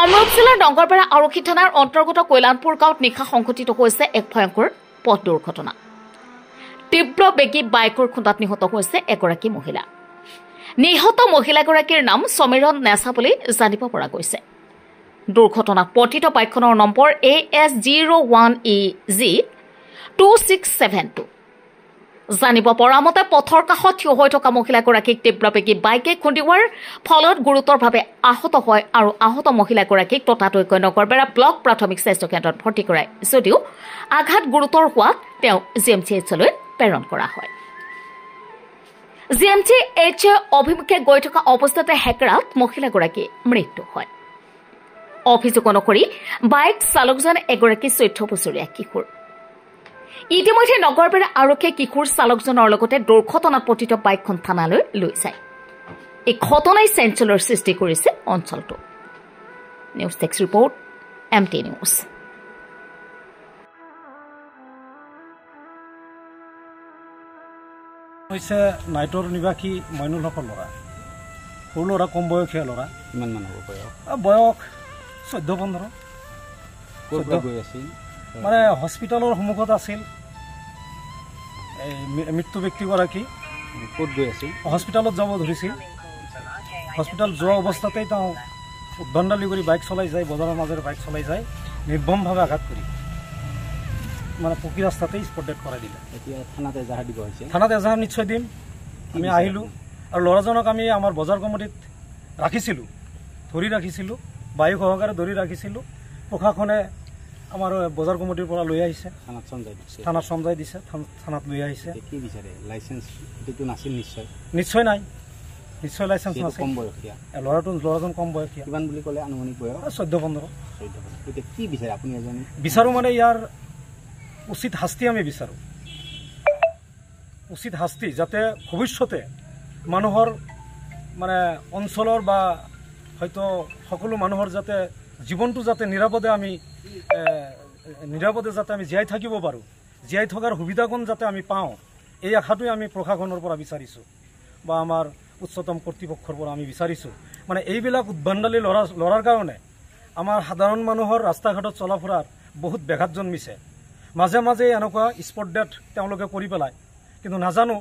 কামৰূপ জিলাৰ ডংগৰপাৰা আৰক্ষী থানাৰ অন্তৰ্গত কৈলানপুৰ গাঁৱত নিশা সংঘটিত হৈছে এক ভয়ংকৰ পথ দুৰ্ঘটনা। তীব্ৰ বেগী বাইকৰ খুন্দাত নিহত হৈছে এগৰাকী মহিলা। নিহত মহিলাগৰাকীৰ নাম সমীৰণ নেছা বুলি জানিব পৰা গৈছে। দুৰ্ঘটনাত পতিত বাইকখনৰ নম্বৰ AS01EG 2672। জানিব পৰা মতে পথৰ কাষত থিয় হৈ থকা মহিলাগৰাকীক তীব্ৰবেগী বাইকে খুন্দিওৱাৰ ফলত গুৰুতৰভাৱে আহত হয় আৰু আহত মহিলাগৰাকীক ততাতৈয়াকৈ নগৰবেৰা ব্লক প্ৰাথমিক স্বাস্থ্য কেন্দ্ৰত ভৰ্তি কৰায় যদিও আঘাত গুৰুতৰ হোৱাত তেওঁ GMCHলৈ প্ৰেৰণ কৰা হয়। GMCH অভিমুখে গৈ থকা অৱস্থাতে হেকৰাত মহিলাগৰাকীৰ মৃত্যু হয়। অভিযোগ অনুসৰি বাইক চালকজন এগৰাকী 14 বছৰীয়া কিশোৰ। ইতিমধ্যে নগৰবেৰা আৰক্ষীয়ে কিশোৰ চালকজনৰ লগতে দুৰ্ঘটনাত পতিত বাইকখন থানালৈ লৈ যায়। এই ঘটনাই চাঞ্চল্যৰ সৃষ্টি কৰিছে অঞ্চলটো। News desk report MT news. হৈছে নাইটৰ নিবাসী মইনুল হকৰ ল'ৰা, সৰু ল'ৰা, কম বয়সীয়া ল'ৰা। কিমান মান হ'ব বয়স? বয়স 14-15। গৈ আছিল মানে হস্পিটেলৰ সন্মুখত আছিল। এই মৃত্যু ব্যক্তিগৰাকী ক'ত গৈ আছিল? হস্পিটেলত যাব ধৰিছিল। হস্পিটেল যোৱা অৱস্থাতেই তেওঁ উদ্ভণ্ডালি কৰি বাইক চলাই যায়, বজাৰৰ মাজেৰে বাইক চলাই যায়, নিৰ্মমভাৱে আঘাত কৰি মানে পকী ৰাস্তাতেই স্পট ডেথ কৰাই দিলে। এতিয়া থানাত এজাহাৰ দিব হৈছে। থানাত এজাহাৰ নিশ্চয় দিম। আমি আহিলোঁ আৰু ল'ৰাজনক আমি আমাৰ বজাৰ কমিটিত ৰাখিছিলোঁ, ধৰি ৰাখিছিলোঁ, বায়ু সহকাৰে ধৰি ৰাখিছিলোঁ। প্ৰশাসনে আমাৰ বজাৰ কমিটিৰ পৰা লৈ আহিছে, থানাত চমজাই দিছে, থানাত লৈ আহিছে। কি বিচাৰে? লাইচেঞ্চ এইটো নাছিল নিশ্চয়? নিশ্চয় নাই, নিশ্চয় লাইচেঞ্চ নাছিল। কম বয়সীয়া ল'ৰাজন কম বয়সীয়া। কিমান বুলি ক'লে আনুমানিক বয়স? 14-15। এতিয়া কি বিচাৰে আপুনি? এজনী বিচাৰোঁ মানে ইয়াৰ উচিত শাস্তি আমি বিচাৰোঁ। উচিত শাস্তি যাতে ভৱিষ্যতে মানুহৰ মানে অঞ্চলৰ বা হয়তো সকলো মানুহৰ যাতে জীৱনটো যাতে নিৰাপদে যাতে আমি জীয়াই থাকিব পাৰোঁ, জীয়াই থকাৰ সুবিধাকণ যাতে আমি পাওঁ, এই আশাটোৱে আমি প্ৰশাসনৰ পৰা বিচাৰিছোঁ বা আমাৰ উচ্চতম কৰ্তৃপক্ষৰ পৰা আমি বিচাৰিছোঁ। মানে এইবিলাক উদ্ভণ্ডালি ল'ৰাৰ কাৰণে আমাৰ সাধাৰণ মানুহৰ ৰাস্তা ঘাটত চলা ফুৰাৰ বহুত ব্যাঘাত জন্মিছে। মাজে মাজে এনেকুৱা স্পট ডেথ তেওঁলোকে কৰি পেলায়, কিন্তু নাজানো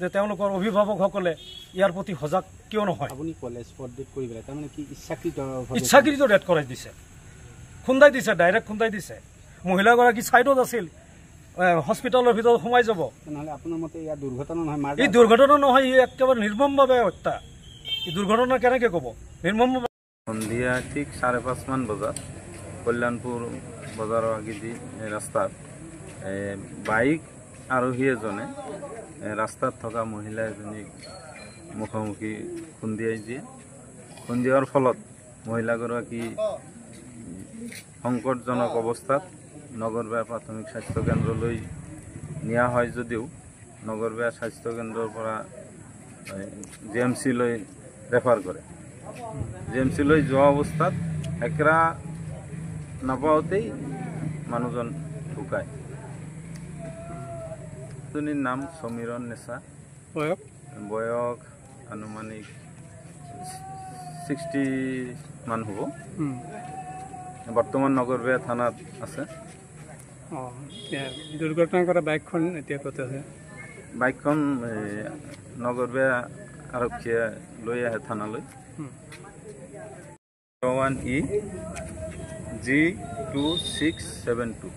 যে তেওঁলোকৰ অভিভাৱকসকলে ইয়াৰ প্ৰতি সজাগ কিয় নহয়। আপুনি ক'লে স্পট ডেথ কৰি পেলাই, তাৰমানে কি ইচ্ছাকৃত ডেথ কৰাই দিছে, খুন্দাই দিছে, ডাইৰেক্ট খুন্দাই দিছে। মহিলাগৰাকী ছাইডত আছিল, হস্পিটেলৰ ভিতৰত সোমাই যাব। তেনেহ'লে আপোনাৰ মতে ইয়াৰ দুৰ্ঘটনা নহয়? এই দুৰ্ঘটনা নহয়, ই একেবাৰে নিৰ্মমভাৱে হত্যা। এই দুৰ্ঘটনা কেনেকৈ ক'ব? নিৰ্মমভাৱে। সন্ধিয়া ঠিক 5:30 মান বজাত কল্যাণপুৰ বজাৰৰ আগেদি ৰাস্তাত বাইক আৰোহী এজনে ৰাস্তাত থকা মহিলা এজনীক মুখামুখি খুন্দিয়াই দিয়ে। খুন্দিওৱাৰ ফলত মহিলাগৰাকী সংকটজনক অৱস্থাত নগৰবেৰা প্ৰাথমিক স্বাস্থ্য কেন্দ্ৰলৈ নিয়া হয় যদিও নগৰবেৰা স্বাস্থ্য কেন্দ্ৰৰ পৰা GMCলৈ ৰেফাৰ কৰে। GMCলৈ যোৱা অৱস্থাত হেকৰা নাপাওঁতেই মানুহজন ঢুকায়। এজনীৰ নাম সমীৰণ নেছা, বয়স আনুমানিক 60 মান হ'ব। বৰ্তমান নগৰবেৰা থানাত আছে। দুৰ্ঘটনা কৰা বাইকখন এতিয়া ক'ত আছে? বাইকখন নগৰবেৰা আৰক্ষীয়ে লৈ আহে থানালৈ। 01EG 2672।